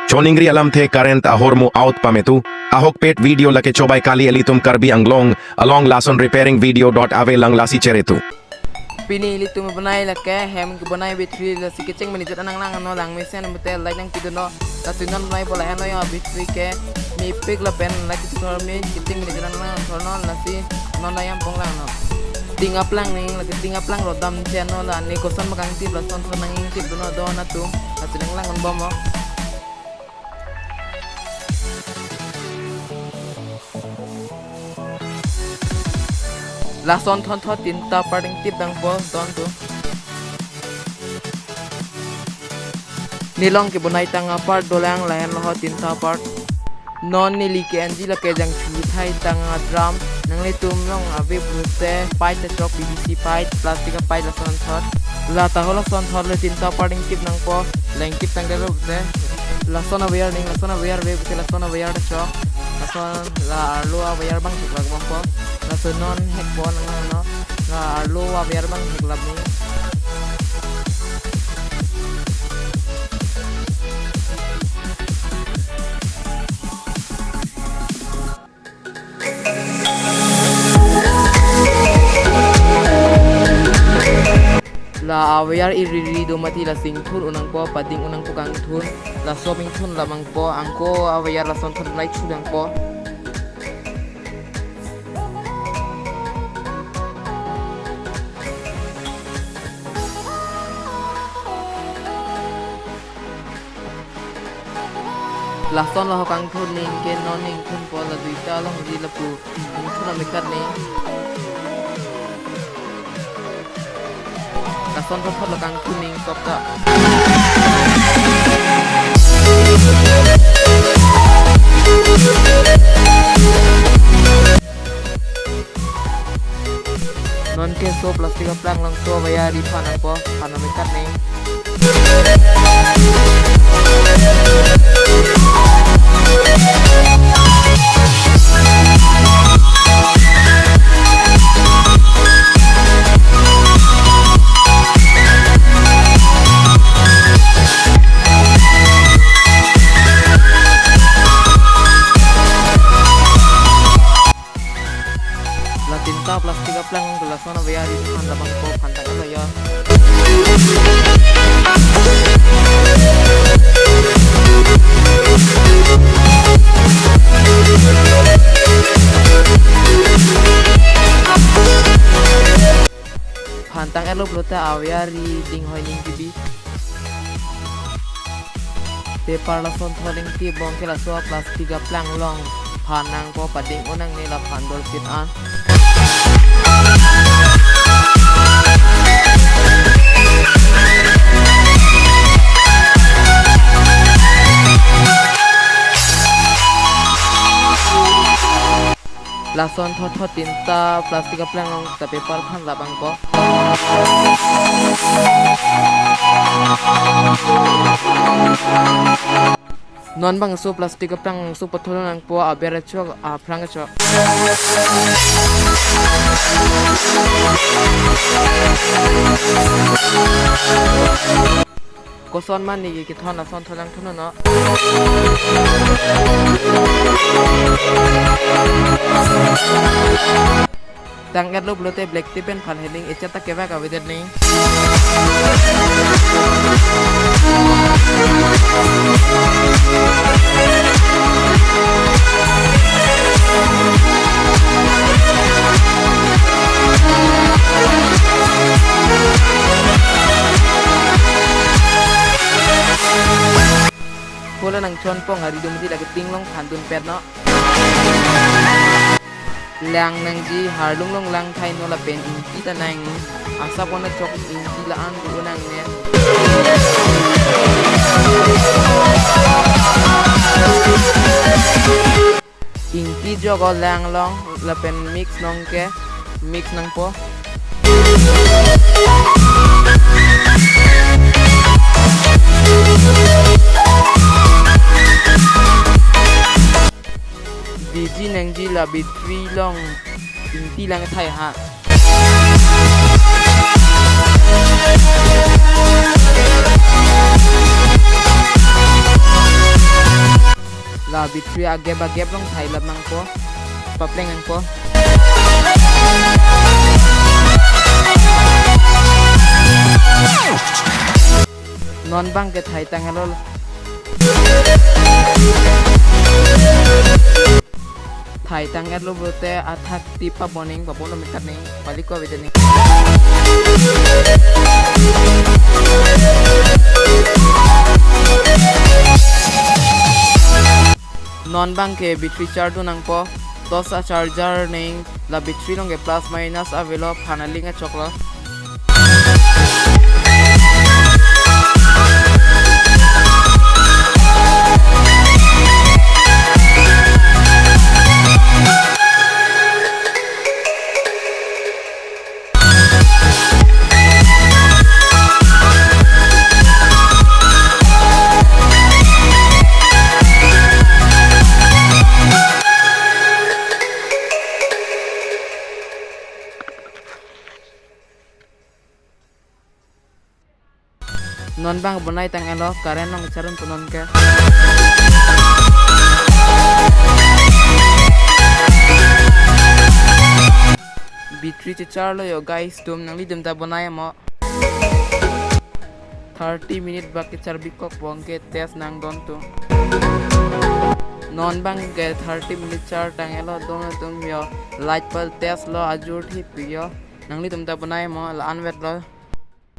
Choningri alam the current ahormu out pametu. Ahok pet video lake cobai kali elitum Karbi Anglong along lason repairing video ave lang lasi ceretu. Pinili tu Kebonai lake hem Kebonai betri la si kecing menijat anang lang ano lang mesen betel like nang pidono la tunan nai bola heno ya betri ke mi pik la pen la kitor mi kecing menijat anang lang torno la si nona yang pong lang no tingap lang ning la tingap lang rodam cheno la ni kosan makang tip la son nang intip dono do na tu la tinang lang on bomo Lason thon tinta parting tip dang po don tu nilong Kebonai tang apart dolang layan loho tinta part non nili ke anji la ke jang chu thai tang drum nang le tum long ave brute pipe te chok PVC pipe plastic pipe lason thon la ta hola son thon le tinta parting tip nang po leng tip tang de brute lason aware ning lason aware ve brute lason aware de chok lason la arlo aware bang chuk lag po lason non hek bon nang no la arlo aware bang hek lab ni la aware iri do mati la sing thun unang po pading unang po kang thun la shopping thun lamang po angko aware la son thun like chudang po la son la kang thun ning ke non ning thun po la duita la hudi la pu thun amikat ni Lason thot lekang kuning sopta non ke so plastik plang lang so baya di panang po panamikat ning tinta plastik plang gelasona baya di depan labang po pantang ano ya pantang elo blota awyari ding hoy ning tibi te parlason tholing ti bong kela so plastik plang long panang po pading unang nila pandol sit an lason thot tinta plastik plang long ta paper phan labang po non bang so plastik plang so patholon ang po abera chok plang chok koson man ni ki thon son tholang thon no tang gat lo blote black tipen phan heading echata keva ka with ni Pula nang chon pong hari dumdi lagi tinglong phandun pet no lang nang ji harlung long lang thai no la pen inti ta nang asa pon na chok inti la an du nang ne inti jogo lang long la pen mix nong ke mix nang po Biji nang ji la bitri long inti lang thai ha la bitri ageb long thai lamang po paplengan po non bang ke thai tangelo thai tanget lo brote athak tipa boning babon lo mikat ning balik ko bedeni non bang ke battery charge nang po dosa charger ning la battery long ke plus minus avelo phanalinga choklo non bang bonai tang elo karen long charun punon ke battery che char lo yo guys dum nang li dum ta bonai mo 30 minute baki char bikok bongke test nang don tu non bang ke 30 minute char tang elo don tum yo light पर test lo ajur thi piyo nang li dum ta bonai mo la anwet lo